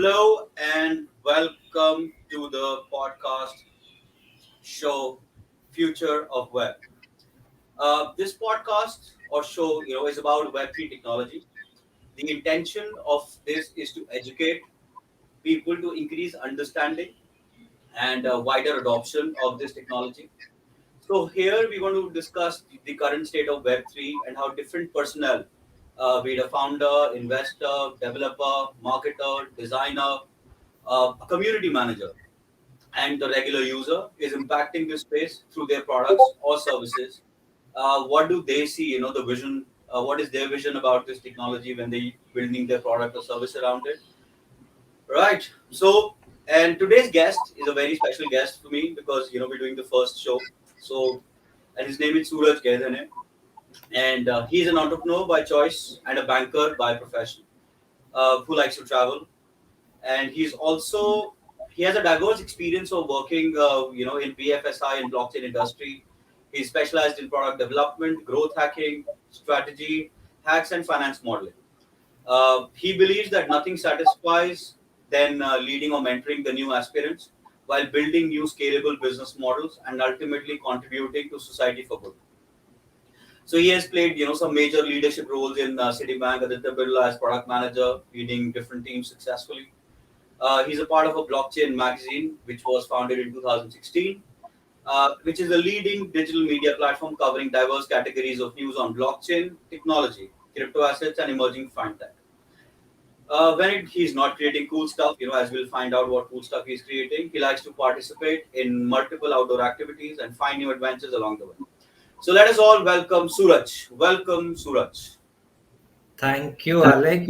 Hello and welcome to the podcast show Future of Web. This podcast or show, is about Web3 technology. The intention of this is to educate people to increase understanding and wider adoption of this technology. So here we're going to discuss the current state of Web3 and how different personnel, be it a founder, investor, developer, marketer, designer, a community manager, and the regular user is impacting this space through their products or services. What do they see? The vision. What is their vision about this technology when they building their product or service around it? Right. So, and today's guest is a very special guest for me because we're doing the first show. So, and his name is Suraj Gaydhane, and he's an entrepreneur by choice and a banker by profession who likes to travel, and he has a diverse experience of working in BFSI and blockchain industry. He's specialized in product development, growth hacking, strategy hacks, and finance modeling. He believes that nothing satisfies than leading or mentoring the new aspirants while building new scalable business models and ultimately contributing to society for good. So he has played, some major leadership roles in Citibank, Aditya Birla as product manager, leading different teams successfully. He's a part of a blockchain magazine, which was founded in 2016, which is a leading digital media platform covering diverse categories of news on blockchain, technology, crypto assets, and emerging fintech. He's not creating cool stuff, as we'll find out what cool stuff he's creating, he likes to participate in multiple outdoor activities and find new adventures along the way. So let us all welcome Suraj. Welcome, Suraj. Thank you, Alec.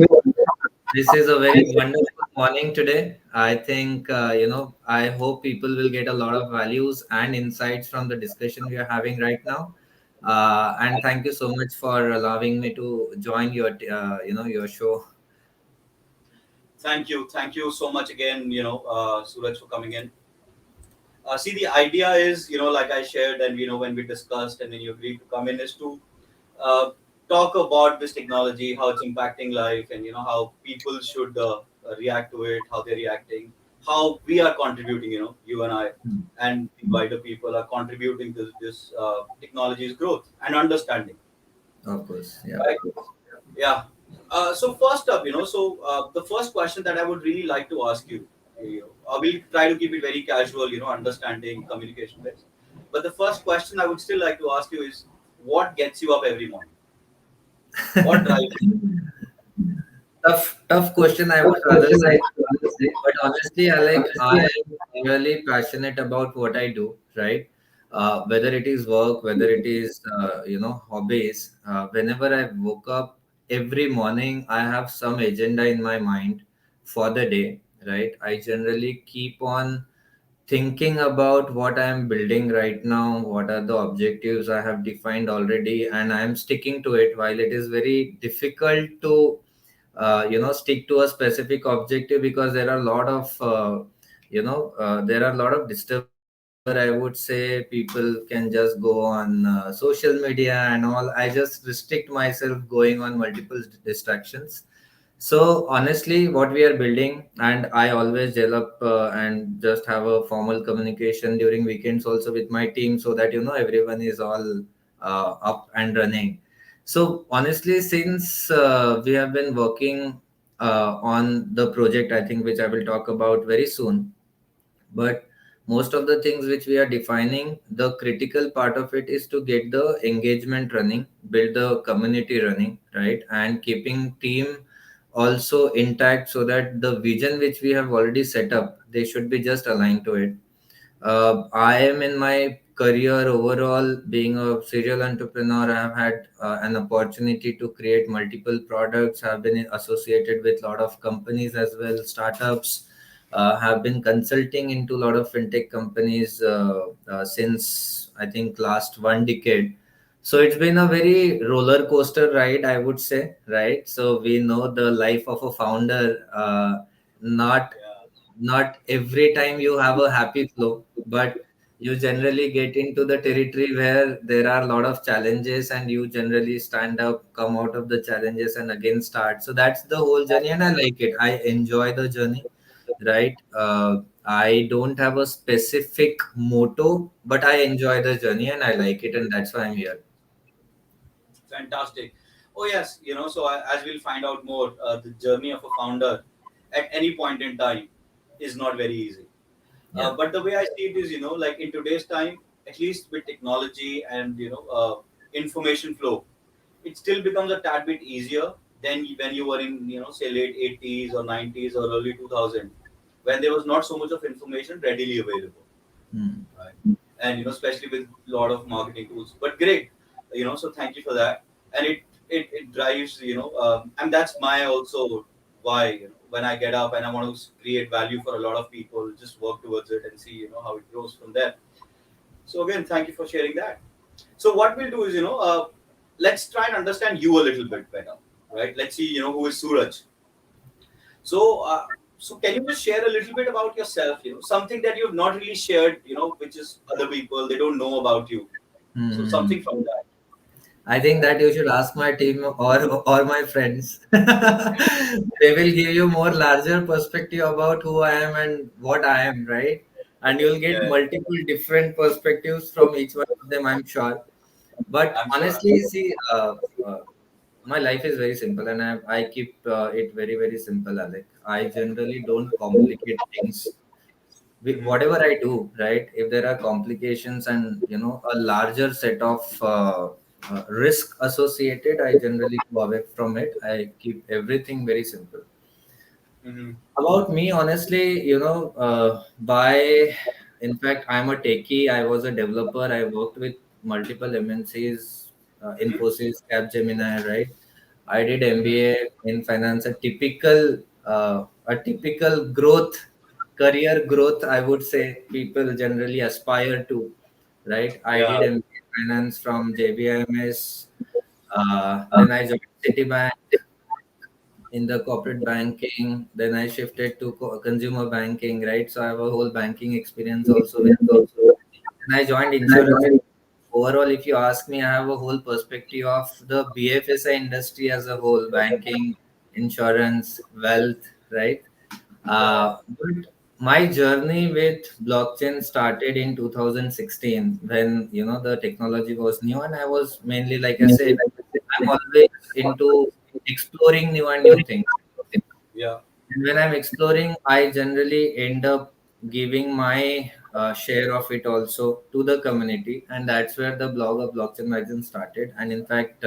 This is a very wonderful morning today. I think, I hope people will get a lot of values and insights from the discussion we are having right now. And thank you so much for allowing me to join your show. Thank you so much again, Suraj, for coming in. See, the idea is, like I shared, and when we discussed, and then you agreed to come in, is to uh, talk about this technology, how it's impacting life, and how people should react to it, how they're reacting, how we are contributing. You and I, and the wider people are contributing to this technology's growth and understanding. Of course, yeah. Right? Yeah. So first up, the first question that I would really like to ask you, we'll try to keep it very casual, understanding, communication based. But the first question I would still like to ask you is, what gets you up every morning? What drives you? Tough question, I would rather say. But honestly, Alec, I am really passionate about what I do, right? Whether it is work, whether it is, hobbies. Whenever I woke up every morning, I have some agenda in my mind for the day, right? I generally keep on thinking about what I am building right now, what are the objectives I have defined already, and I am sticking to it. While it is very difficult to stick to a specific objective because there are a lot of there are a lot of disturber, I would say. People can just go on social media and all. I just restrict myself going on multiple distractions. So honestly, what we are building, and I always gel up and just have a formal communication during weekends also with my team, so that everyone is all up and running. So honestly, since we have been working on the project, I think, which I will talk about very soon, but most of the things which we are defining, the critical part of it is to get the engagement running, build the community running, right, and keeping team also intact, so that the vision which we have already set up, they should be just aligned to it. I am in my career overall being a serial entrepreneur. I have had an opportunity to create multiple products. Have been associated with a lot of companies as well, startups. Have been consulting into a lot of fintech companies since, I think, last 1 decade. So it's been a very roller coaster ride, I would say, right? So we know the life of a founder. Not Yeah. not every time you have a happy flow, but you generally get into the territory where there are a lot of challenges, and you generally stand up, come out of the challenges, and again start. So that's the whole journey, and I like it. I enjoy the journey. right? I don't have a specific motto, but I enjoy the journey and I like it, and that's why I'm here. Fantastic. Oh yes, so as we'll find out more, the journey of a founder at any point in time is not very easy. Yeah. But the way I see it is, like in today's time, at least with technology and information flow, it still becomes a tad bit easier than when you were in, say late 80s or 90s or early 2000, when there was not so much of information readily available, Hmm. right? And especially with a lot of marketing tools. But great, so thank you for that. And it drives, and that's my also why, when I get up and I want to create value for a lot of people, just work towards it and see, how it grows from there. So again, thank you for sharing that. So what we'll do is, let's try and understand you a little bit better, right? Let's see, who is Suraj. So, so can you just share a little bit about yourself? Something that you've not really shared, which is other people they don't know about you. So Hmm. something from that. I think that you should ask my team or my friends. They will give you more larger perspective about who I am and what I am, right? And you'll get Yeah, multiple different perspectives from each one of them, I'm sure. But I'm sure. honestly, see, my life is very simple, and I keep it very, very simple, Alec. I generally don't complicate things. Hmm. Whatever I do, right? If there are complications and a larger set of risk associated, I generally go away from it. I keep everything very simple. Hmm. About me, honestly, by in fact, I'm a techie. I was a developer. I worked with multiple MNCs, Hmm. Infosys, Capgemini, right? I did Hmm. MBA in finance, a typical growth, career growth, I would say people generally aspire to, right? I Yeah. did MBA finance from JBIMS. Then I joined Citibank in the corporate banking. Then I shifted to consumer banking, right? So I have a whole banking experience also with me. And I joined insurance. Overall, if you ask me, I have a whole perspective of the BFSI industry as a whole, banking, insurance, wealth, right? Yeah. But my journey with blockchain started in 2016 when the technology was new, and I was mainly, like I said, I'm always into exploring new and new things. Yeah. And when I'm exploring, I generally end up giving my share of it also to the community, and that's where the blog of Blockchain Magazine started. And in fact,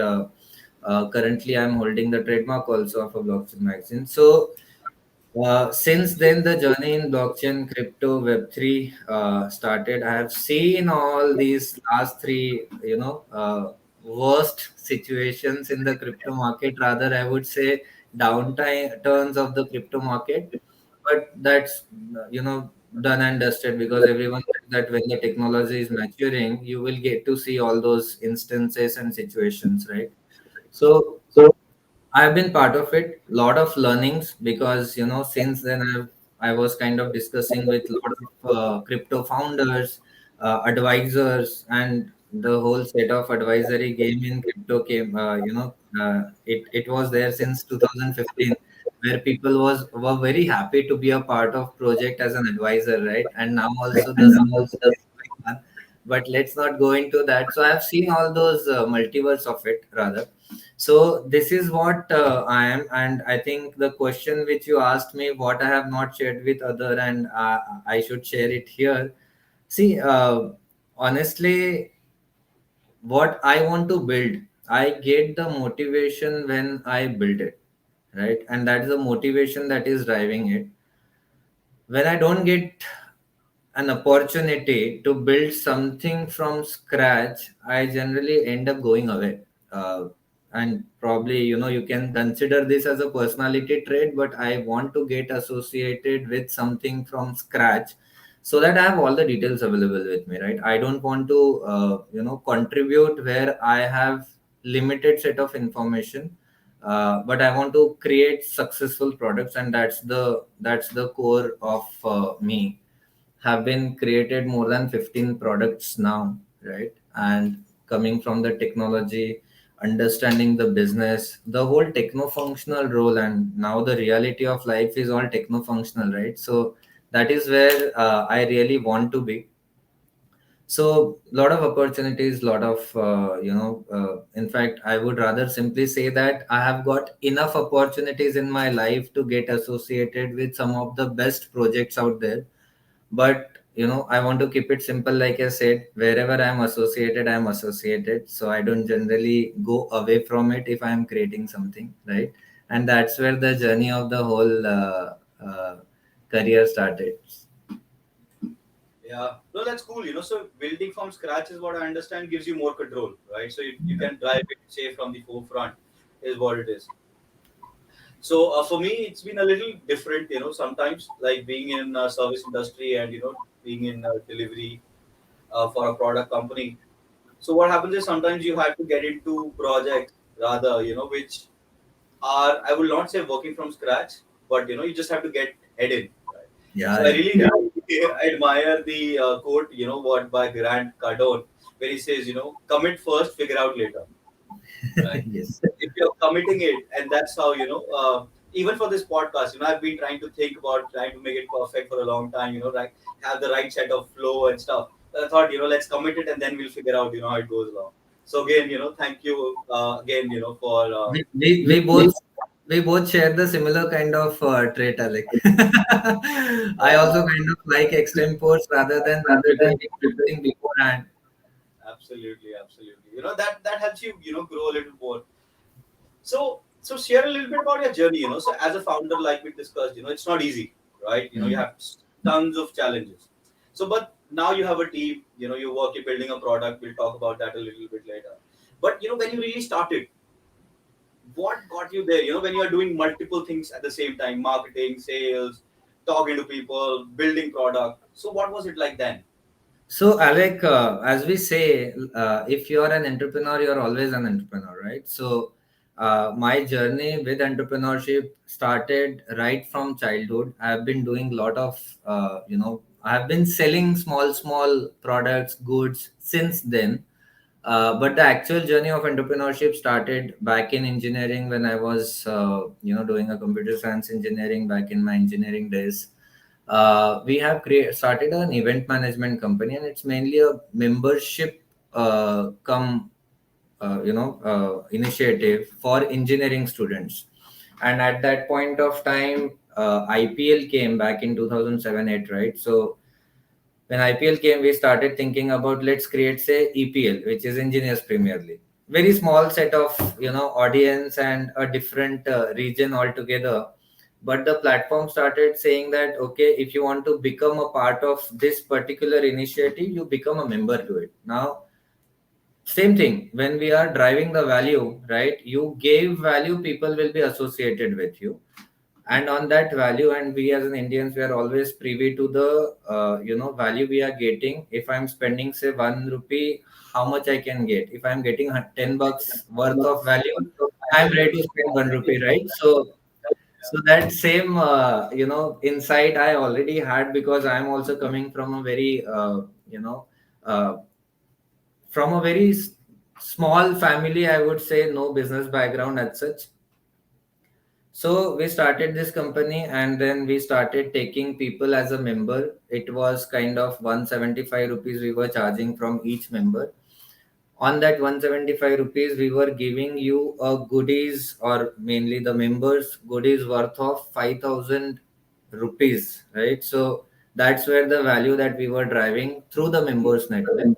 currently I'm holding the trademark also of a Blockchain Magazine. So since then, the journey in blockchain, crypto, Web3 started. I have seen all these last three, worst situations in the crypto market. Rather, I would say downtime turns of the crypto market. But that's, done and dusted, because everyone says that when the technology is maturing, you will get to see all those instances and situations, right? So I've been part of it, lot of learnings, because since then I was kind of discussing with a lot of crypto founders, advisors, and the whole set of advisory game in crypto came. It was there since 2015, where people were very happy to be a part of project as an advisor, right? And now also the same is going on. But let's not go into that. So I've seen all those multiverse of it, rather. So this is what I am, and I think the question which you asked me, what I have not shared with other, and I should share it here. See, honestly, what I want to build, I get the motivation when I build it, right? And that is the motivation that is driving it. When I don't get an opportunity to build something from scratch, I generally end up going away. And probably, you can consider this as a personality trait, but I want to get associated with something from scratch so that I have all the details available with me, right? I don't want to, contribute where I have limited set of information. But I want to create successful products, and that's the core of me. Have been created more than 15 products now, right? And coming from the technology, understanding the business, the whole techno-functional role, and now the reality of life is all techno-functional, right? So that is where I really want to be. So lot of opportunities, lot of in fact, I would rather simply say that I have got enough opportunities in my life to get associated with some of the best projects out there. But I want to keep it simple. Like I said, wherever I'm associated, so I don't generally go away from it if I'm creating something, right? And that's where the journey of the whole career started. Yeah, no, that's cool. So building from scratch is what I understand gives you more control, right? So you can drive it, say, from the forefront, is what it is. So for me, it's been a little different. Sometimes like being in service industry and being in delivery for a product company. So what happens is sometimes you have to get into projects rather, which are, I will not say working from scratch, but you just have to get head in. Right? So Yeah, I yeah. really admire the quote, what by Grant Cardone, where he says, commit first, figure out later. Right? Yes. If you're committing it, and that's how even for this podcast, I've been trying to think about trying to make it perfect for a long time. Like have the right set of flow and stuff. I thought, let's commit it, and then we'll figure out, how it goes along. So again, thank you again, for We, we, we both we both share the similar kind of trait, Alec. I also kind of like extempores rather than preparing something beforehand. absolutely, absolutely. That helps you, grow a little more. So share a little bit about your journey. So as a founder, like we discussed, it's not easy, right? You Mm. have tons of challenges. So, but now you have a team. You're building a product. We'll talk about that a little bit later. But when you really started, what got you there? When you are doing multiple things at the same time, marketing, sales, talking to people, building product. So what was it like then? So, Alec, as we say, if you are an entrepreneur, you are always an entrepreneur, right? So, my journey with entrepreneurship started right from childhood. I have been doing a lot of, I have been selling small products, goods since then. But the actual journey of entrepreneurship started back in engineering when I was, doing a computer science engineering back in my engineering days. We have started an event management company, and it's mainly a membership initiative for engineering students. And at that point of time, IPL came back in 2007-8, right? So when IPL came, we started thinking about let's create say EPL, which is Engineers Premier League. Very small set of audience and a different region altogether. But the platform started saying that okay, if you want to become a part of this particular initiative, you become a member to it. Now, same thing when we are driving the value, right? You gave value, people will be associated with you, and on that value, and we as an Indians, we are always privy to the value we are getting. If I'm spending say 1 rupee, how much I can get? If I'm getting 10 bucks worth of value, I'm ready to spend 1 rupee, right? So that same insight I already had, because I'm also coming from a very uh, from a very small family, I would say, no business background as such. So we started this company, and then we started taking people as a member. It was kind of 175 rupees we were charging from each member. On that 175 rupees, we were giving you a goodies, or mainly the members goodies, worth of 5,000 rupees, right? So that's where the value that we were driving through the members network.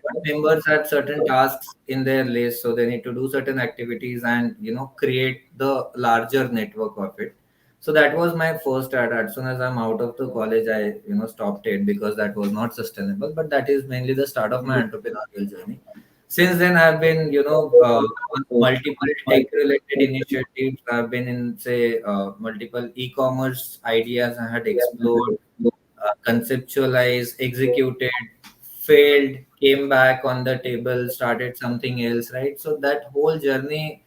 But members had certain tasks in their list, so they need to do certain activities and create the larger network of it. So that was my first start. As soon as I'm out of the college, I stopped it because that was not sustainable. But that is mainly the start of my entrepreneurial journey. Since then, I've been on multiple tech related initiatives. I've been in say multiple e-commerce ideas I had explored, conceptualized, executed, failed, came back on the table, started something else, right? So that whole journey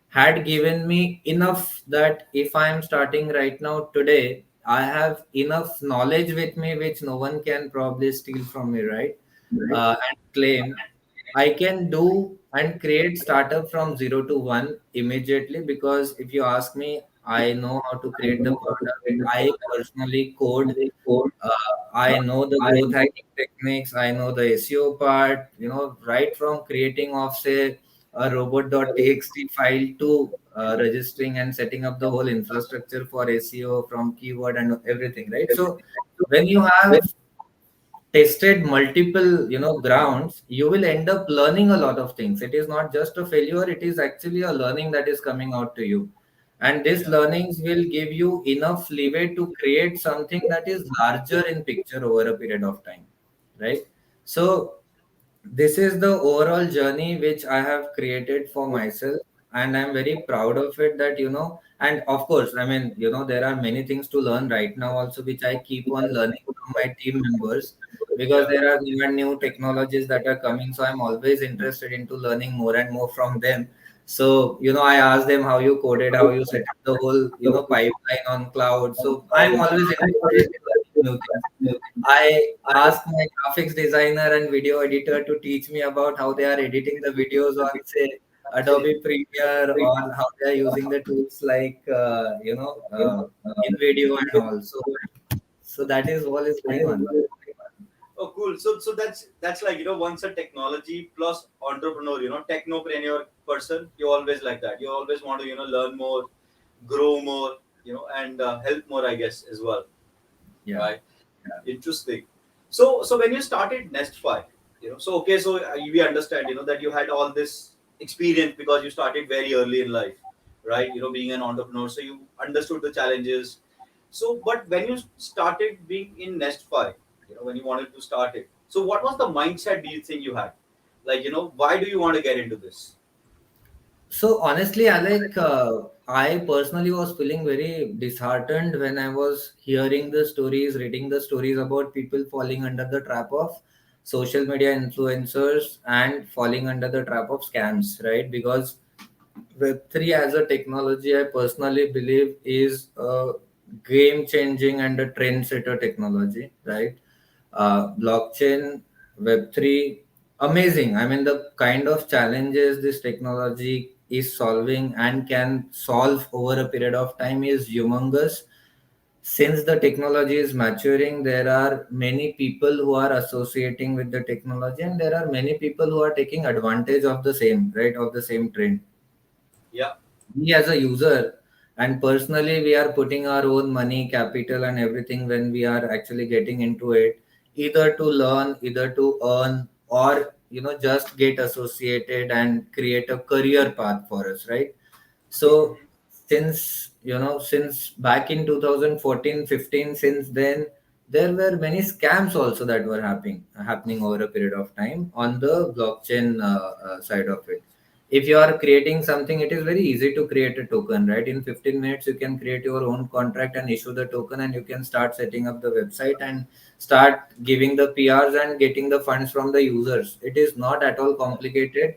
had given me enough that if I am starting right now today, I have enough knowledge with me which no one can probably steal from me, right? And claim I can do and create startup from 0 to 1 immediately. Because if you ask me, I know how to create the product. I personally code. I know the growth hacking techniques. I know the SEO part. Right from creating of say a robot.txt file to registering and setting up the whole infrastructure for SEO from keyword and everything. Right. So when you have tested multiple grounds, you will end up learning a lot of things. It is not just a failure, it is actually a learning that is coming out to you. And these Yeah, learnings will give you enough leeway to create something that is larger in picture over a period of time, right? So this is the overall journey which I have created for myself, and I'm very proud of it. That and of course, I mean, there are many things to learn right now also, which I keep on learning from my team members, because yeah, there are new and new technologies that are coming. So I'm always interested into learning more and more from them. So I ask them how you coded, how you set up the whole pipeline on cloud. So I'm always interested in learning new things. I asked my graphics designer and video editor to teach me about how they are editing the videos on, say, Adobe Premiere, or how they are using the tools like, InVideo and all. So that is all is going on. Oh, cool. So that's like, once a technology plus entrepreneur, technopreneur person, you always like that. You always want to, learn more, grow more, and help more, I guess, as well. Yeah. Right. Interesting. So when you started Nestfi, so okay, so we understand, that you had all this experience because you started very early in life, right? Being an entrepreneur, so you understood the challenges. So, but when you started being in Nestfi, when you wanted to start it, so what was the mindset do you think you had? Like, why do you want to get into this? So honestly, Alec, I personally was feeling very disheartened when I was hearing the stories, reading the stories about people falling under the trap of social media influencers and falling under the trap of scams, right? Because Web3 as a technology, I personally believe is a game changing and a trendsetter technology, right? Blockchain, Web3, amazing. I mean, the kind of challenges this technology is solving and can solve over a period of time is humongous. Since the technology is maturing, there are many people who are associating with the technology, and there are many people who are taking advantage of the same, right, of the same trend. Yeah, We as a user, and personally we are putting our own money, capital and everything when we are actually getting into it, either to learn, either to earn, or just get associated and create a career path for us, right? So since back in 2014-15, since then there were many scams also that were happening over a period of time on the blockchain side of it. If you are creating something, it is very easy to create a token, right? In 15 minutes you can create your own contract and issue the token, and you can start setting up the website and start giving the PRs and getting the funds from the users. It is not at all complicated,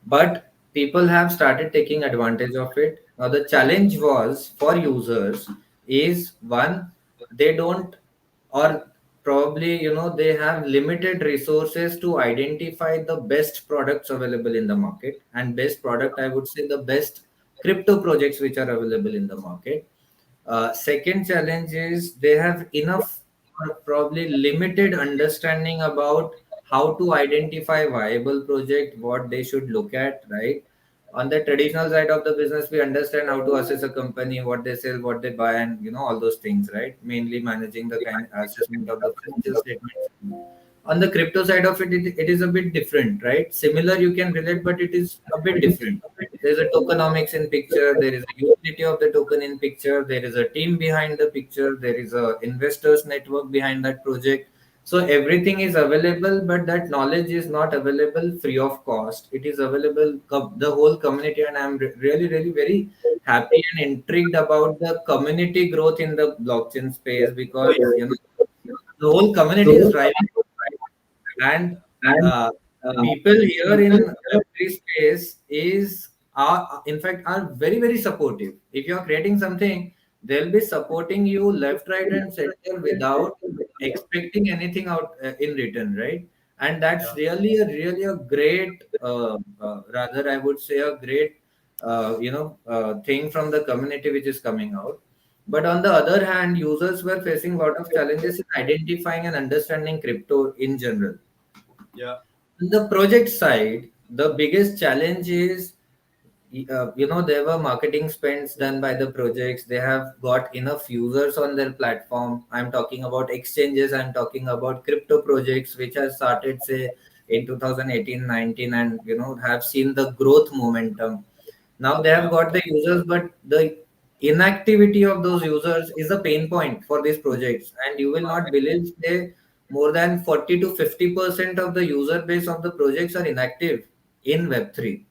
but people have started taking advantage of it. Now the challenge was for users is one, they don't, or probably they have limited resources to identify the best products available in the market. And best product, I would say, the best crypto projects which are available in the market. Second challenge is they have enough or probably limited understanding about how to identify viable project, what they should look at, right? On the traditional side of the business, we understand how to assess a company, what they sell, what they buy, and all those things, right? Mainly managing the kind assessment of the financial statements. On the crypto side of it, it is a bit different, right? Similar, you can relate, but it is a bit different. There's a tokenomics in picture, there is a utility of the token in picture, there is a team behind the picture, there is a investors network behind that project. So everything is available, but that knowledge is not available free of cost. It is available the whole community, and I'm really really very happy and intrigued about the community growth in the blockchain space, oh, because the whole community is driving, and uh, people here in Web3 space is are in fact are very very supportive. If you are creating something, they'll be supporting you left, right, and center without expecting anything out in return, right? and that's Yeah. really a great, rather I would say a great, thing from the community which is coming out. But on the other hand, users were facing a lot of challenges in identifying and understanding crypto in general. Yeah. On the project side, the biggest challenge is, there were marketing spends done by the projects. They have got enough users on their platform. I'm talking about exchanges, I'm talking about crypto projects which have started say in 2018-19, and have seen the growth momentum. Now they have Yeah. got the users, but the inactivity of those users is a pain point for these projects. And you will not believe, they more than 40 to 50% of the user base of the projects are inactive in Web3,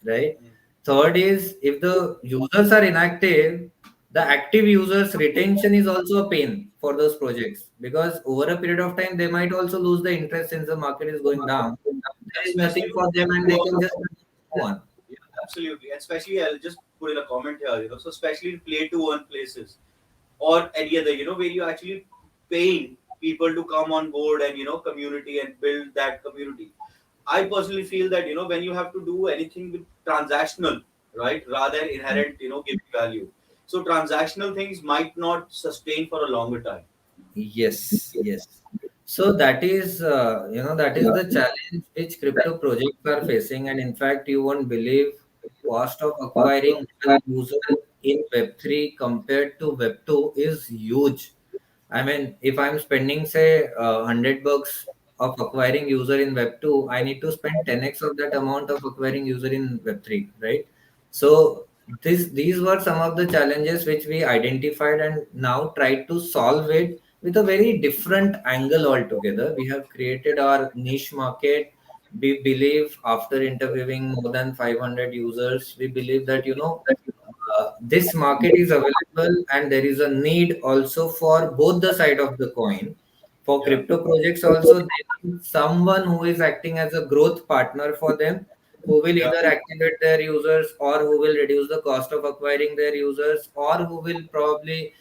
right? Mm. Third is, if the users are inactive, the active users retention is also a pain for those projects, because over a period of time they might also lose the interest since the market is going down. There is Especially nothing for for them and who they can are, just move on. yeah, absolutely. And especially, I'll just put in a comment here, so especially in play to earn places or any other, where you actually paying people to come on board and, community and build that community. I personally feel that, when you have to do anything with transactional, right, rather than inherent, giving value. So transactional things might not sustain for a longer time. Yes, yes. So that is the challenge which crypto projects are facing, and in fact, you won't believe, cost of acquiring one user in Web3 compared to Web2 is huge. I mean, if I'm spending say $100 of acquiring user in Web2, I need to spend 10x of that amount of acquiring user in Web3, right? So these were some of the challenges which we identified and now tried to solve it with a very different angle altogether. We have created our niche market. We believe, after interviewing more than 500 users, we believe that this market is available and there is a need also for both the side of the coin. For Yeah. crypto projects also, they need someone who is acting as a growth partner for them, who will Yeah. either activate their users, or who will reduce the cost of acquiring their users, or who will probably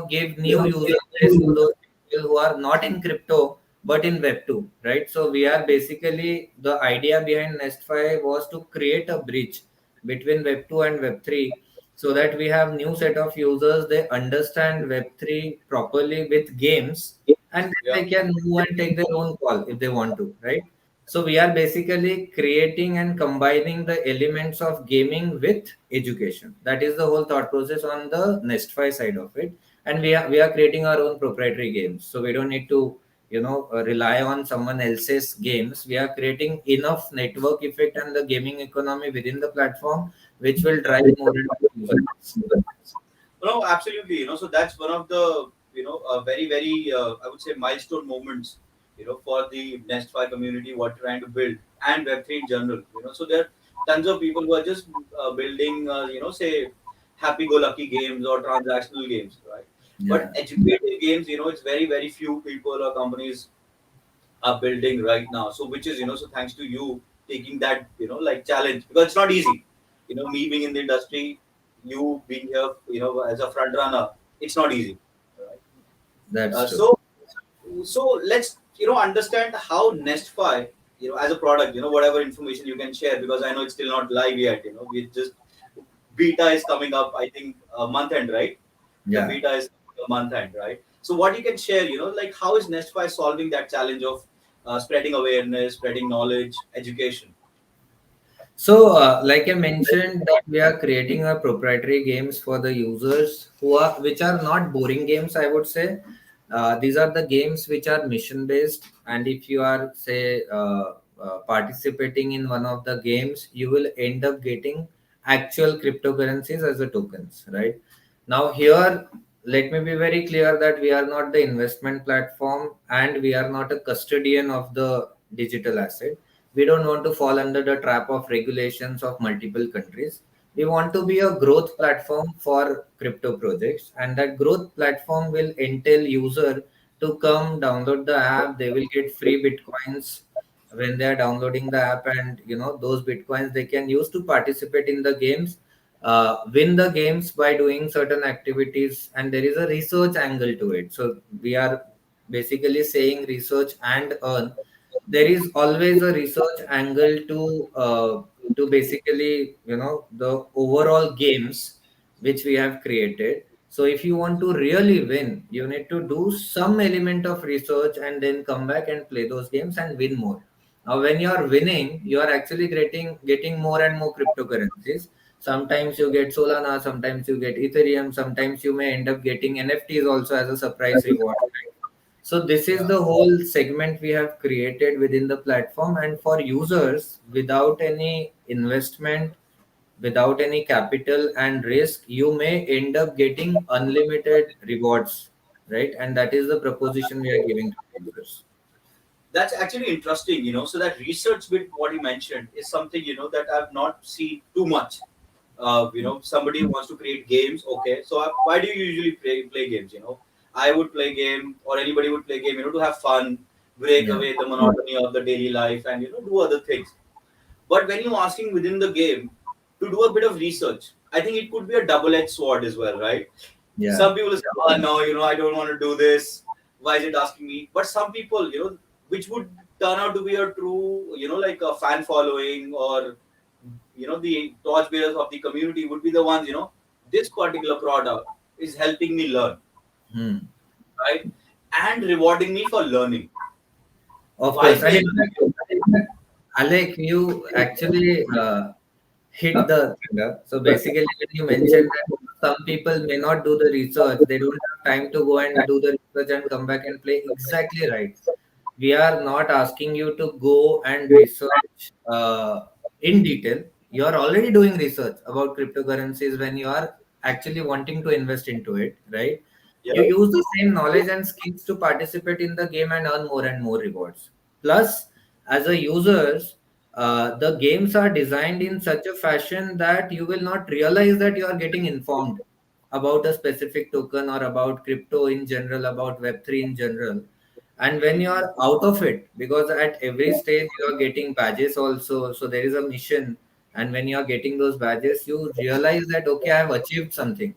give new user base to those people who are not in crypto but in Web2, right? So we are basically, the idea behind Nestfi was to create a bridge between Web2 and Web3, so that we have new set of users, they understand Web3 properly with games, and then Yeah. they can move and take their own call if they want to, right? So we are basically creating and combining the elements of gaming with education. That is the whole thought process on the Nestfi side of it. And we are creating our own proprietary games. So we don't need to rely on someone else's games. We are creating enough network effect and the gaming economy within the platform, which will Yeah. drive more and more users. No, absolutely. So that's one of the, very, very, I would say, milestone moments, for the Nest5 community, what we're trying to build, and Web3 in general. So there are tons of people who are just building, say, happy-go-lucky games or transactional games, right? But Yeah, educative games, it's very, very few people or companies are building right now. So which is, so thanks to you taking that, like challenge, because it's not easy. Me being in the industry, you being here, as a front runner, it's not easy. Right? that's Uh, true. so so let's understand how Nestfi, as a product, whatever information you can share, because I know it's still not live yet. We just beta is coming up. I think a month end, right? The Yeah. beta is a month end, right? So what you can share, like how is Nestfi solving that challenge of spreading awareness, spreading knowledge, education? So, like I mentioned, that we are creating a proprietary games for the users which are not boring games, I would say. These are the games which are mission based, and if you are say participating in one of the games, you will end up getting actual cryptocurrencies as the tokens, right? Now, here, let me be very clear that we are not the investment platform and we are not a custodian of the digital asset. We don't want to fall under the trap of regulations of multiple countries. We want to be a growth platform for crypto projects, and that growth platform will entail user to come download the app. They will get free bitcoins when they are downloading the app, and those bitcoins they can use to participate in the games, win the games by doing certain activities, and there is a research angle to it. So we are basically saying research and earn. there is always a research angle to basically, the overall games which we have created. So if you want to really win, you need to do some element of research and then come back and play those games and win more. Now when you are winning, you are actually getting more and more cryptocurrencies. Sometimes you get Solana, sometimes you get Ethereum, sometimes you may end up getting NFTs also as a surprise reward. So this is Yeah. the whole segment we have created within the platform, and for users without any investment, without any capital and risk, you may end up getting unlimited rewards, right? And that is the proposition we are giving to the users. That's actually interesting, so that research bit what you mentioned is something that I've not seen too much. Somebody wants to create games, okay, so why do you usually play games? I would play game, or anybody would play game, to have fun, break Yeah. away the monotony of the daily life, and do other things. But when you're asking within the game to do a bit of research, I think it could be a double-edged sword as well, right? Yeah. Some people say, "Oh no, I don't want to do this. Why is it asking me?" But some people, which would turn out to be a true, like a fan following, or the torchbearers of the community would be the ones, this particular product is helping me learn, Hmm. right, and rewarding me for learning Of while course. And in playing. fact, Alec, you actually hit the thing up. So basically, when you mentioned that some people may not do the research, they don't have time to go and do the research and come back and play. Exactly right. We are not asking you to go and research in detail. You are already doing research about cryptocurrencies when you are actually wanting to invest into it, right? Yeah. You use the same knowledge and skills to participate in the game and earn more and more rewards. Plus, as a users, the games are designed in such a fashion that you will not realize that you are getting informed about a specific token or about crypto in general, about Web3 in general. And when you are out of it, because at every stage you are getting badges also, so there is a mission. And when you are getting those badges, you realize that, okay, I have achieved something.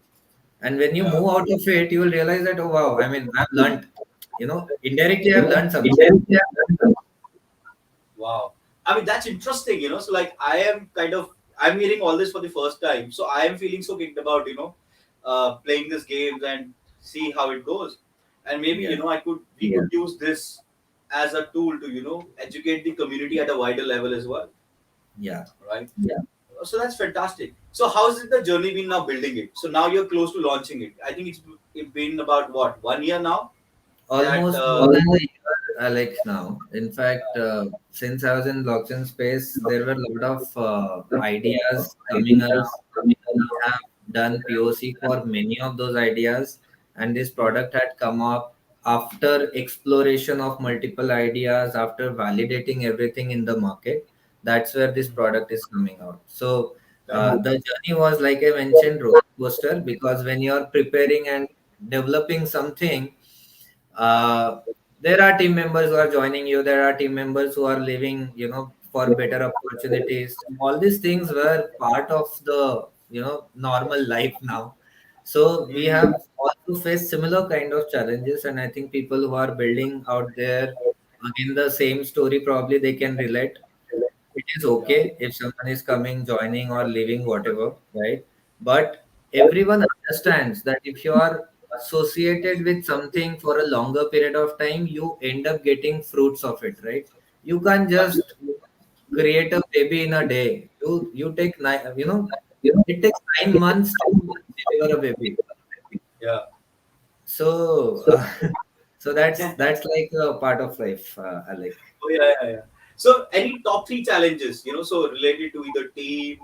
And when you Yeah. move out of it, you will realize that, oh wow, I mean, I've learned, indirectly I've learned something. Wow. I mean, that's interesting, So, like, I'm hearing all this for the first time. So, I am feeling so kicked about, playing these games and see how it goes. And maybe, Yeah, we could use this as a tool to, educate the community at a wider level as well, yeah. right? Yeah. So, that's fantastic. So, how's it the journey been now building it? So, now you're close to launching it. I think it's been about what, 1 year now? That, Almost more than a year, Alex, now. In fact, since I was in blockchain space, there were a lot of ideas coming around. We have done POC for many of those ideas, and this product had come up after exploration of multiple ideas, after validating everything in the market. That's where this product is coming out. So the journey was, like I mentioned, roller coaster, because when you're preparing and developing something, uh, there are team members who are joining you, there are team members who are leaving, for better opportunities. All these things were part of the, normal life now. So we Mhm. have also faced similar kind of challenges, and I think people who are building out there, again, the same story, probably they can relate. It is Yeah. okay if someone is coming, joining, or leaving, whatever, right? But everyone understands that if you are associated with something for a longer period of time, you end up getting fruits of it, right? You can't just Absolutely. create a baby in a day. You take nine, it takes 9 months to deliver a baby. Yeah. So, so that's like a part of life, Alec. Oh, yeah, yeah, yeah. So, any top three challenges, so related to either team,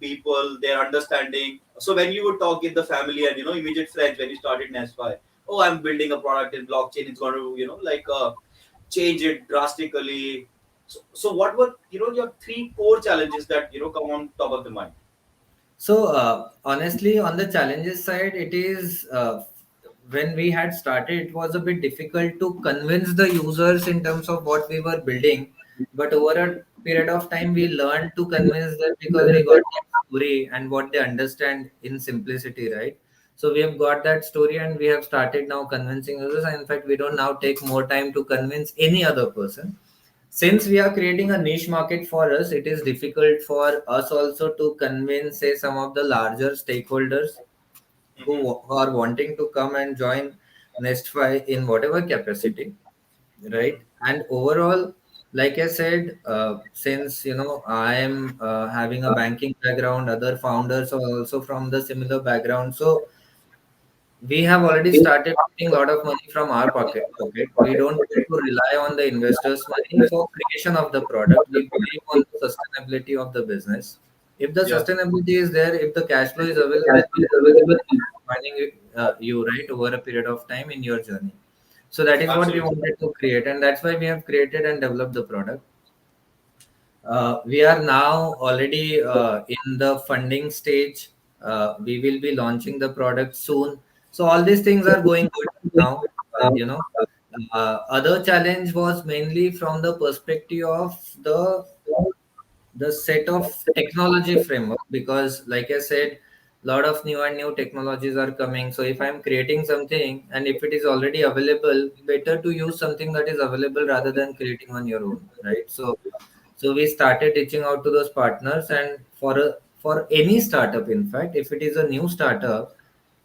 people, their understanding. So, when you would talk with the family and immediate friends when you started Nestfi, oh, I'm building a product in blockchain. It's going to like change it drastically. So, what were your three core challenges that come on top of the mind? So, honestly, on the challenges side, it is when we had started, it was a bit difficult to convince the users in terms of what we were building. But over a period of time, we learned to convince them because we got that story and what they understand in simplicity, right? So, we have got that story and we have started now convincing users. And in fact, we don't now take more time to convince any other person. since we are creating a niche market for us, it is difficult for us also to convince, say, some of the larger stakeholders Mm-hmm. who are wanting to come and join Nestfi in whatever capacity, right? Mm-hmm. And overall, like I said, since I am having a banking background, other founders are also from the similar background, so we have already started putting a lot of money from our pocket. We don't want to rely on the investors' money for creation of the product. We believe on the sustainability of the business. If the Yeah, sustainability is there, if the cash flow is available, people will keep finding you right over a period of time in your journey. So that is what we absolutely. wanted to create, and that's why we have created and developed the product. We are now already in the funding stage. We will be launching the product soon. So all these things are going good now. Other challenge was mainly from the perspective of the set of technology framework, because like I said, a lot of new and new technologies are coming. So if I'm creating something and if it is already available, better to use something that is available rather than creating on your own, right? So we started reaching out to those partners, and for any startup, in fact, if it is a new startup,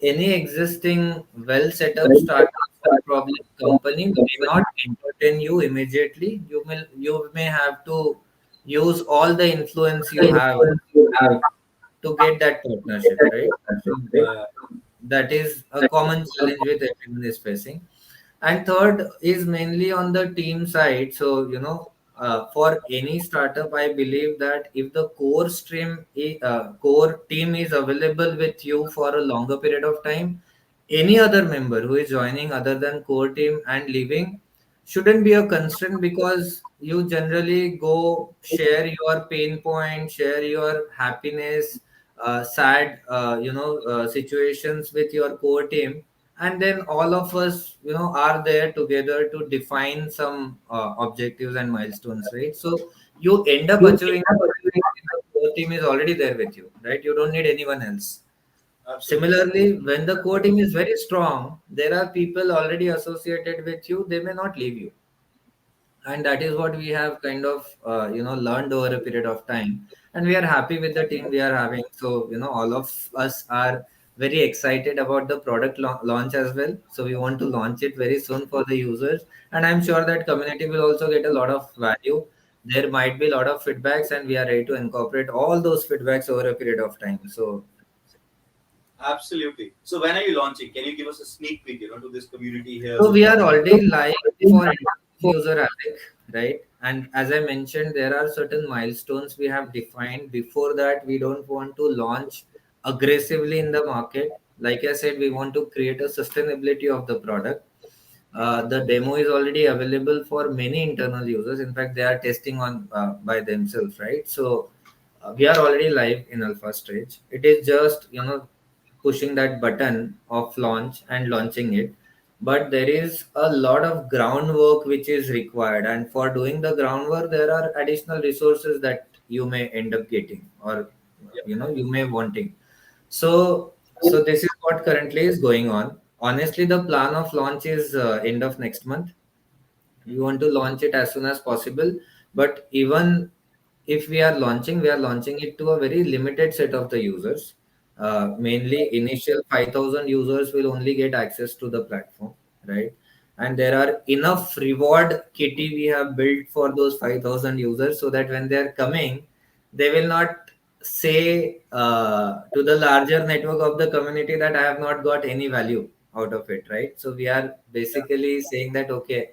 any existing well set up startup or probably company may not entertain you immediately. You may have to use all the influence you have to get that partnership, right? So Yeah, that is a common challenge with everyone is facing. And third is mainly on the team side. So for any startup, I believe that if the core team is available with you for a longer period of time, any other member who is joining other than core team and leaving shouldn't be a constraint, because you generally go share your pain point, share your happiness, sad situations with your core team, and then all of us are there together to define some objectives and milestones, right? So you end up achieving if the core team is already there with you, right? You don't need anyone else. absolutely. Similarly, when the core team is very strong, there are people already associated with you, they may not leave you. And that is what we have kind of learned over a period of time, and we are happy with the team we are having. So all of us are very excited about the product launch as well. So we want to launch it very soon for the users, and I'm sure that community will also get a lot of value. There might be a lot of feedbacks, and we are ready to incorporate all those feedbacks over a period of time. Absolutely. So when are you launching? Can you give us a sneak peek, to this community here So who's we are watching? already live for user Alec, right? And as I mentioned, there are certain milestones we have defined. Before that, we don't want to launch aggressively in the market. Like I said, we want to create a sustainability of the product. The demo is already available for many internal users. In fact, they are testing on by themselves, right? So we are already live in alpha stage. It is just pushing that button of launch and launching it. But there is a lot of groundwork which is required, and for doing the groundwork, there are additional resources that you may end up getting, or Yeah. you may wanting. So this is what currently is going on. Honestly, the plan of launch is end of next month. We Mm-hmm. want to launch it as soon as possible, but even if we are launching it to a very limited set of the users. Mainly initial 5,000 users will only get access to the platform, right? And there are enough reward kitty we have built for those 5,000 users, so that when they are coming, they will not say to the larger network of the community that I have not got any value out of it, right? So we are Yeah. basically saying that, okay,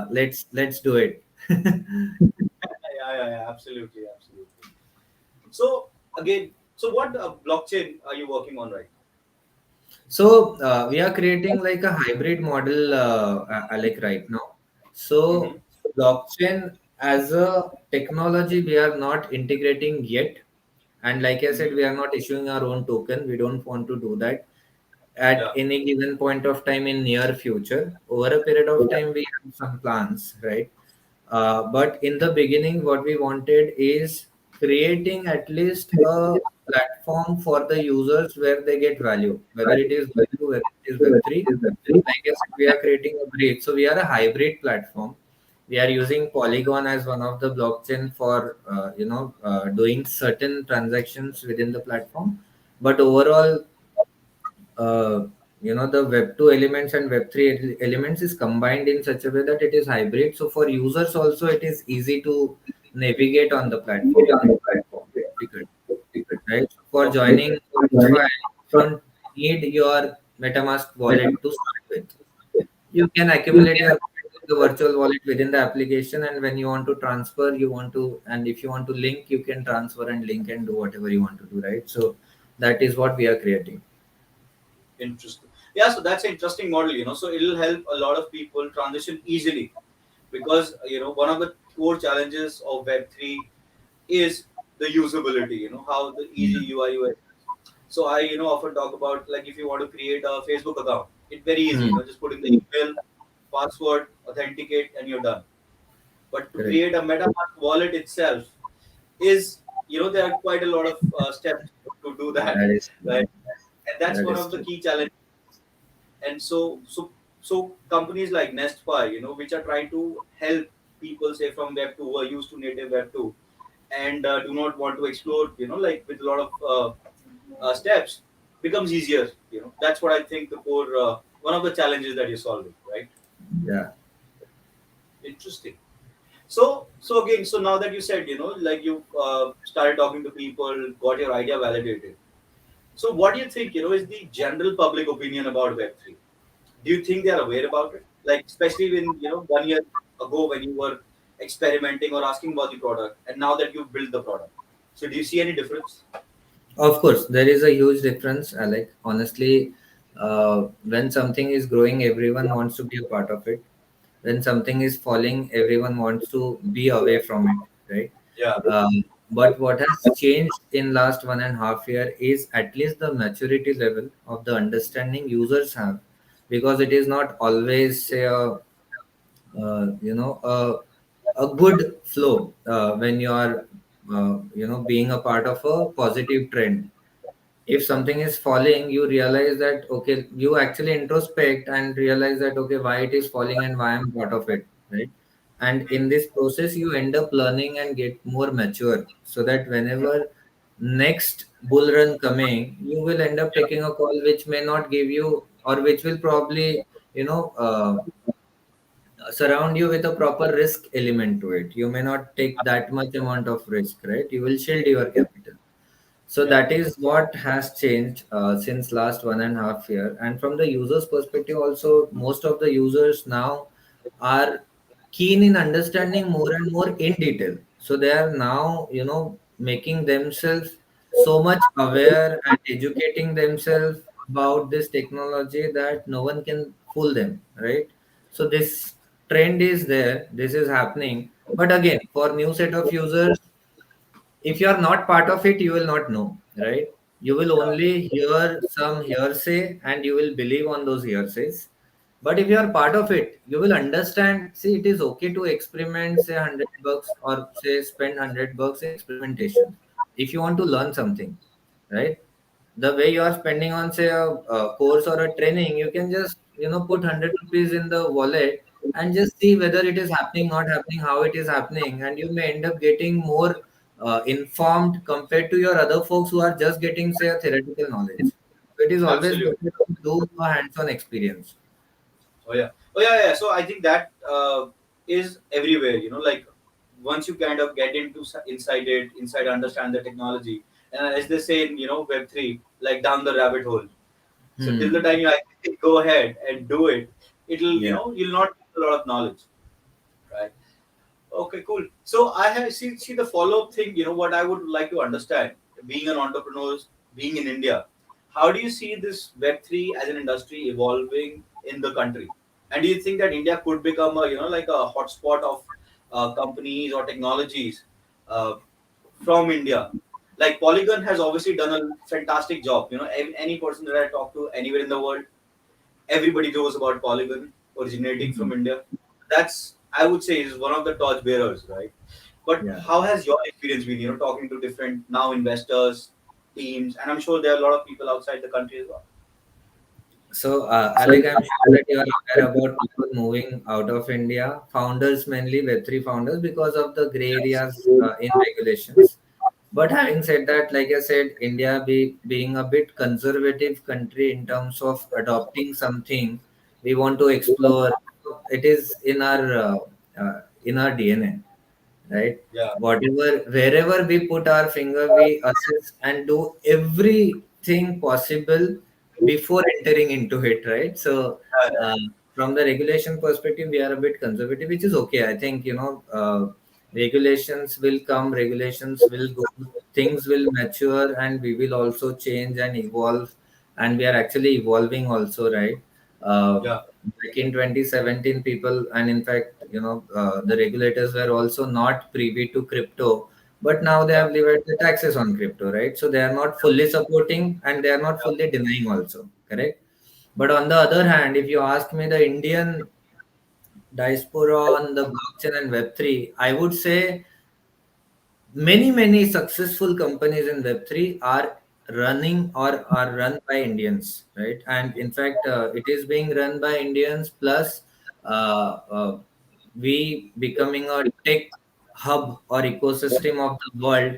let's do it. Yeah. Absolutely. Absolutely. So again, so what blockchain are you working on right So we are creating like a hybrid model, Alec, right now. now? Mm-hmm. So blockchain as a technology, we are not integrating yet. And like I said, Mm-hmm. we are not issuing our own token. We don't want to do that at Yeah. any given point of time in near future. Over a period of time, we have some plans, right? But in the beginning, what we wanted is creating at least a platform for the users where they get value, whether it is Web2, whether it is Web3. Like I said, we are creating a bridge. So we are a hybrid platform. we are using Polygon as one of the blockchain for doing certain transactions within the platform. But overall, uh, the web 2 elements and web 3 elements is combined in such a way that it is hybrid. So for users also, it is easy to navigate on the platform. It's difficult, right? For Okay. joining Nestfi, you don't need your MetaMask wallet to start with. You can accumulate your the virtual wallet within the application, and when you want to transfer, and if you want to link, you can transfer and link and do whatever you want to do, right? So that is what we are creating. Interesting. Yeah, so that's an interesting model, So it'll help a lot of people transition easily because, one of the core challenges of Web3 is the usability, how the easy Yeah. UI UX. So I, often talk about like if you want to create a Facebook account, it's very easy, Hmm. just put in the email, password, authenticate, and you're done. But to Correct. create a MetaMask wallet itself is, there are quite a lot of steps to do that, That is true. right? And that's That one is of the true. key challenges. And so companies like Nestfi, which are trying to help people say from Web 2 who are used to native Web 2 and do not want to explore, like with a lot of steps, becomes easier. That's what I think the core one of the challenges that you're solving, right? Yeah. Interesting. So again, so now that you said, like you started talking to people, got your idea validated. So what do you think, is the general public opinion about Web3? Do you think they are aware about it? Like, especially when, 1 year ago when you were experimenting or asking about the product, and now that you've built the product. So do you see any difference? Of course, there is a huge difference, Alec. Honestly, when something is growing, everyone wants to be a part of it. When something is falling, everyone wants to be away from it, right? Yeah, But what has changed in last 1.5 year is at least the maturity level of the understanding users have, because it is not always say a good flow when you are being a part of a positive trend. If something is falling, you realize that okay, you actually introspect and realize that okay, why it is falling and why I'm part of it, right? And in this process you end up learning and get more mature, so that whenever next bull run coming, you will end up taking a call which may not give you, or which will probably surround you with a proper risk element to it. You may not take that much amount of risk, right? You will shield your capital. So yeah, that is what has changed since last 1.5 year. And from the user's perspective, also most of the users now are keen in understanding more and more in detail. So they are now, making themselves so much aware and educating themselves about this technology that no one can fool them, right? So this trend is there. This is happening. But again, for new set of users, if you are not part of it, you will not know, right? You will yeah, only hear some hearsay and you will believe on those hearsays. But if you are part of it, you will understand, see, it is okay to experiment, say $100 or say spend $100 in experimentation if you want to learn something, right? The way you are spending on say a course or a training, you can just put 100 rupees in the wallet and just see whether it is happening, not happening, how it is happening, and you may end up getting more informed compared to your other folks who are just getting say a theoretical knowledge. It is always absolutely. better to do a hands-on experience. Oh yeah, oh yeah, yeah. So I think that is everywhere. Like once you kind of get into inside it, inside understand the technology, and as they say in Web3, like down the rabbit hole. So till the Hmm. time you actually go ahead and do it, it'll Yeah. you'll not get a lot of knowledge, right? Okay, cool. So I have see the follow up thing. What I would like to understand, being an entrepreneur, being in India, how do you see this Web3 as an industry evolving in the country? And do you think that India could become a like a hotspot of companies or technologies uh, from India? Like Polygon has obviously done a fantastic job. Any person that I talk to anywhere in the world, everybody knows about Polygon originating Hmm. from India. That's I would say is one of the torch bearers, right? But Yeah. how has your experience been? Talking to different now investors, teams, and I'm sure there are a lot of people outside the country as well. So, So Alec, I'm sure that you are aware about people moving out of India, founders mainly, Web3 founders, because of the gray areas in regulations. But having said that, like I said, India being a bit conservative country in terms of adopting something we want to explore, it is in our DNA, right? yeah, Whatever, wherever we put our finger, we assess and do everything possible before entering into it, right? So, yeah, uh, from the regulation perspective, we are a bit conservative, which is okay. I think, regulations will come, regulations will go, things will mature, and we will also change and evolve. And we are actually evolving also, right? yeah, Back in 2017, people, and in fact, the regulators were also not privy to crypto, but now they yeah, have levied the taxes on crypto, right? So they are not fully supporting and they are not yeah, fully denying also, correct? But on the other hand, if you ask me the Indian diaspora on the blockchain and Web3, I would say many successful companies in Web3 are running or are run by Indians, right? And in fact, it is being run by Indians, plus we becoming a tech hub or ecosystem of the world.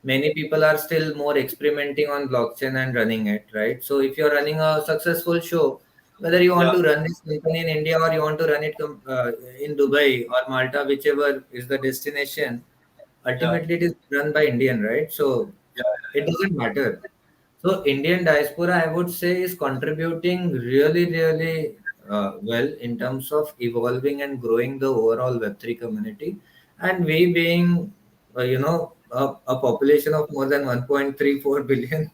Many people are still more experimenting on blockchain and running it, right? So if you're running a successful show, whether you want yeah, to run this company in India or you want to run it in Dubai or Malta, whichever is the destination, yeah, ultimately it is run by Indian, right? So yeah, it doesn't matter. So Indian diaspora, I would say, is contributing really well in terms of evolving and growing the overall Web3 community. And we being, a population of more than 1.34 billion.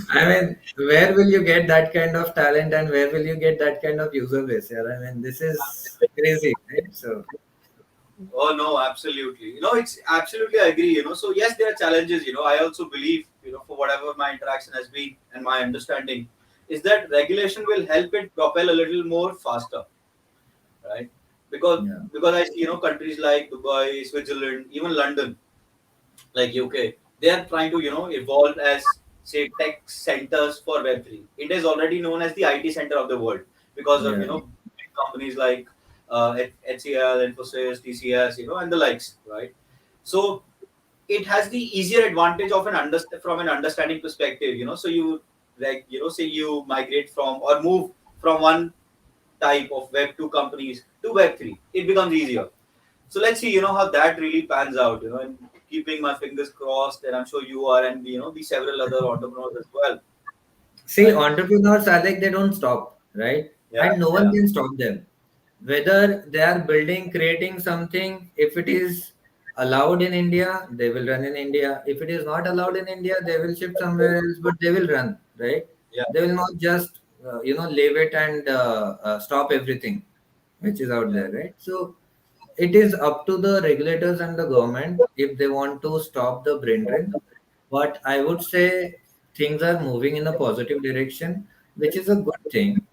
I mean, where will you get that kind of talent and where will you get that kind of user base? Yeah, I mean, this is crazy, right? So, oh no, absolutely. It's absolutely I agree. So yes, there are challenges. I also believe, for whatever my interaction has been and my understanding, is that regulation will help it propel a little more faster, right? Because yeah, because I see, countries like Dubai, Switzerland, even London, like UK, they are trying to evolve as, say, tech centers for Web3. It is already known as the IT center of the world because of yeah. big companies like HCL, Infosys, TCS, and the likes, right? So it has the easier advantage of from an understanding perspective. So you, like, say you migrate from or move from one type of Web 2 companies to Web 3, it becomes easier. So let's see, how that really pans out, and keeping my fingers crossed, and I'm sure you are, and the several other entrepreneurs as well, See, right? entrepreneurs are like they don't stop, right? Yeah, And no one yeah, can stop them. Whether they are building, creating something, if it is allowed in India, they will run in India. If it is not allowed in India, they will shift somewhere else, but they will run, right? yeah, They will not just, leave it and stop everything which is out yeah, there, right? So it is up to the regulators and the government if they want to stop the brain drain. But I would say things are moving in a positive direction, which is a good thing.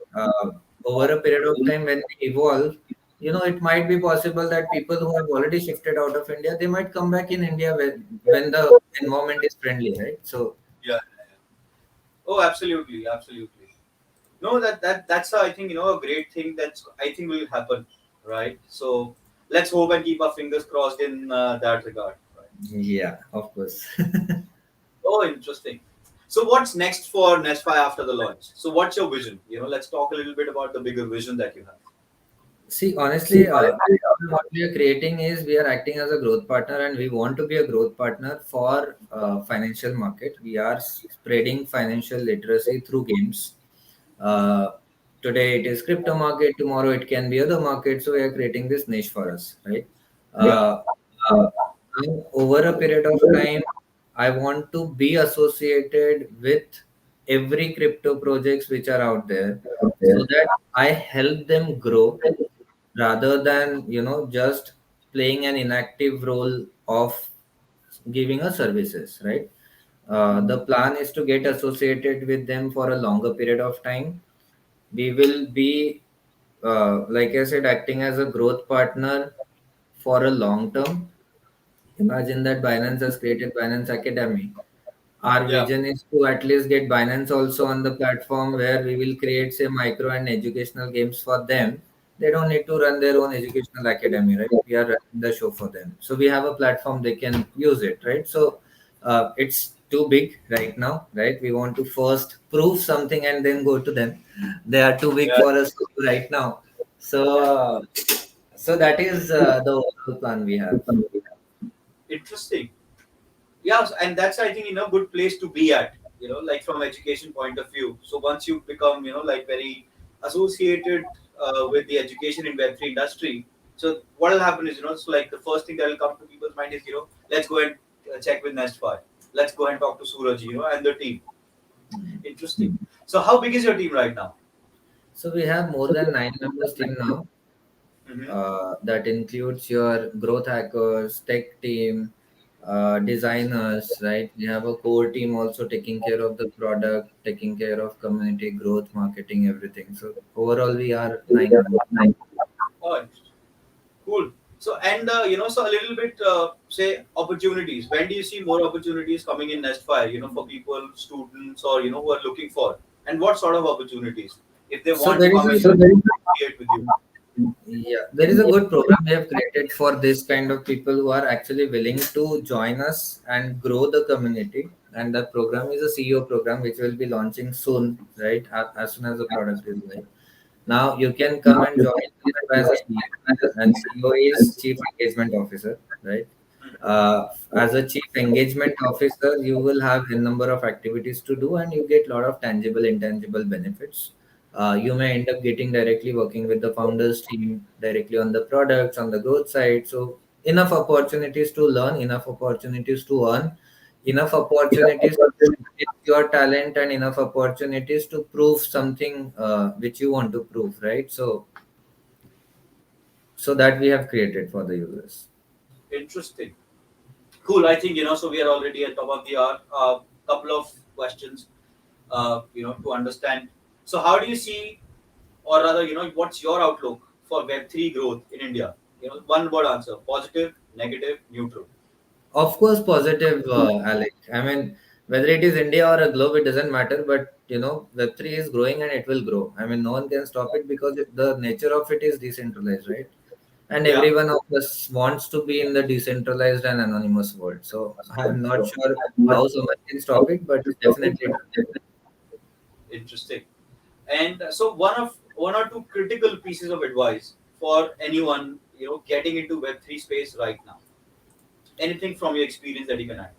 Over a period of time, when we evolve, it might be possible that people who have already shifted out of India, they might come back in India when the environment is friendly, right? So, yeah. Oh, absolutely, absolutely. No, that's I think a great thing that's I think will happen, right? So let's hope and keep our fingers crossed in that regard. Right? yeah, of course. Oh, interesting. So what's next for Nestfi after the launch? So what's your vision? Let's talk a little bit about the bigger vision that you have. See, honestly, what we are creating is we are acting as a growth partner and we want to be a growth partner for financial market. We are spreading financial literacy through games. Uh, Today it is crypto market, tomorrow it can be other markets. So we are creating this niche for us, right? Uh, and over a period of time, I want to be associated with every crypto projects which are out there so that I help them grow rather than just playing an inactive role of giving us services, right? The plan is to get associated with them for a longer period of time. We will be, like I said, acting as a growth partner for a long term. Imagine that Binance has created Binance Academy. Our Yeah, vision is to at least get Binance also on the platform where we will create say micro and educational games for them. They don't need to run their own educational academy, right? We are running the show for them. So we have a platform they can use it, right? So it's too big right now, right? We want to first prove something and then go to them. They are too big yeah, for us to do right now. So so that is the overall plan we have. interesting. Yeah, and that's, I think, good place to be at, like from education point of view. So once you become, like very associated with the education in Web3 industry, so what will happen is, so like the first thing that will come to people's mind is, let's go and check with Nestfi. Let's go and talk to Suraj, and the team. Interesting. So how big is your team right now? So we have more than 9 members team now. Hmm. That includes your growth hackers, tech team, designers, right? We have a core team also taking care of the product, taking care of community growth, marketing, everything. So overall, we are 9 members. Oh, cool. So and so a little bit say opportunities. When do you see more opportunities coming in Nestfire? For people, students, or who are looking for, and what sort of opportunities if they So want to there is come a and create with you? Yeah, there is a good program we have created for this kind of people who are actually willing to join us and grow the community. And that program is a CEO program which will be launching soon, right? As soon as the product is live. Now you can come and join as a CEO, and CEO is Chief Engagement Officer, right? As a Chief Engagement Officer, you will have a number of activities to do, and you get a lot of tangible, intangible benefits. You may end up getting directly working with the founders team, directly on the products, on the growth side. So enough opportunities to learn, enough opportunities to earn, enough opportunities to showcase your talent, and enough opportunities to prove something which you want to prove, right? So that we have created for the users. Interesting. Cool. I think so. We are already at top of the hour. Couple of questions. To understand. So how do you see, or rather, what's your outlook for Web3 growth in India? One word answer: positive, negative, neutral. Of course, positive, Alec. I mean, whether it is India or a globe, it doesn't matter. But Web3 is growing and it will grow. I mean, no one can stop it because the nature of it is decentralized, right? And Yeah. every one of us wants to be in the decentralized and anonymous world. So I'm not sure how someone can stop it, but definitely it will grow. Interesting. And so one or two critical pieces of advice for anyone getting into Web3 space right now. Anything from your experience that you can add?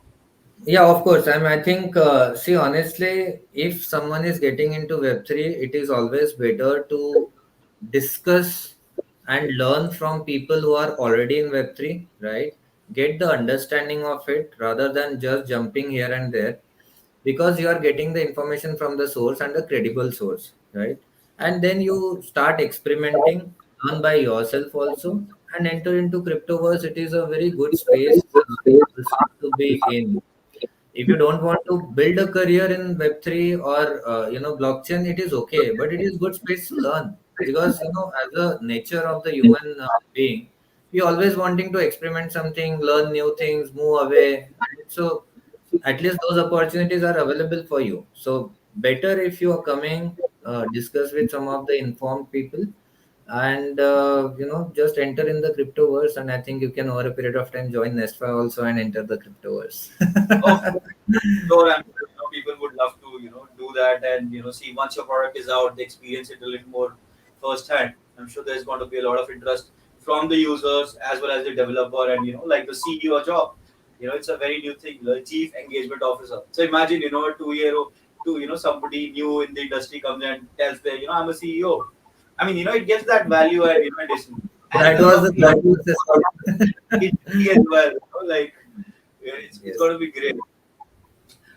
Yeah, of course. I think, see, honestly, if someone is getting into Web3, it is always better to discuss and learn from people who are already in Web3, right? Get the understanding of it rather than just jumping here and there, because you are getting the information from the source and a credible source, right? And then you start experimenting, learn by yourself also, and enter into cryptoverse. It is a very good space also to be in. If you don't want to build a career in web3 or blockchain, it is okay, but it is good space to learn, because as a nature of the human being, we always wanting to experiment something, learn new things, move away, right? So at least those opportunities are available for you. So better if you are coming, discuss with some of the informed people, and just enter in the cryptoverse, and I think you can over a period of time join Nestfi also and enter the cryptoverse. Oh, sure, I'm sure people would love to do that and see once your product is out, they experience it a little more firsthand. I'm sure there's going to be a lot of interest from the users as well as the developer and like the CEO job. It's a very new thing, the chief engagement officer. So imagine a 2 year old to somebody new in the industry comes and tells them I'm a CEO. I mean it gets that value and addition and That the was the complete thought process. as well. Like it's Yes. going to be great.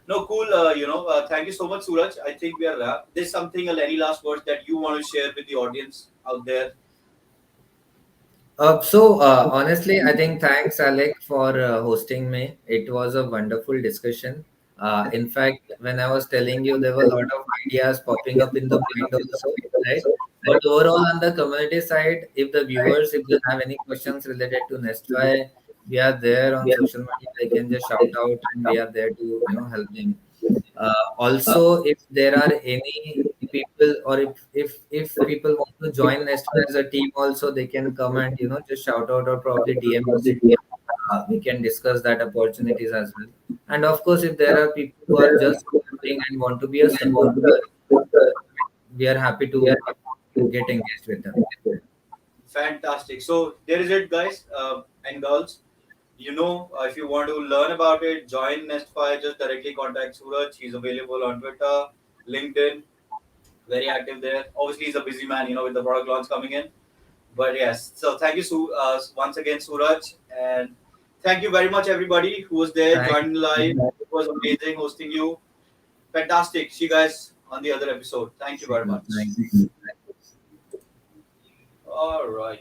No, cool. Thank you so much, Suraj. I think we are wrapped. There's something, any last words that you want to share with the audience out there? Honestly, I think thanks, Alec, for hosting me. It was a wonderful discussion. In fact, when I was telling you, there were a lot of ideas popping up in the mind also, right? But overall, on the community side, if the viewers, if they have any questions related to Nestfi, we are there on social media, they can just shout out, and we are there to help them. Also, if there are any people, or if people want to join Nestfi as a team also, they can come and just shout out or probably DM us. We can discuss that opportunities as well. And of course, if there are people who are just supporting and want to be a supporter, we are happy to get engaged with them. Fantastic. So there is it, guys and girls. If you want to learn about it, join Nestfi. Just directly contact Suraj. He's available on Twitter, LinkedIn, very active there. Obviously, he's a busy man, with the product launch coming in. But yes, so thank you, once again, Suraj, and thank you very much, everybody who was there, Thank joined live. It was amazing hosting you. Fantastic. See you guys on the other episode. Thank you very you. much. Thank you. All right.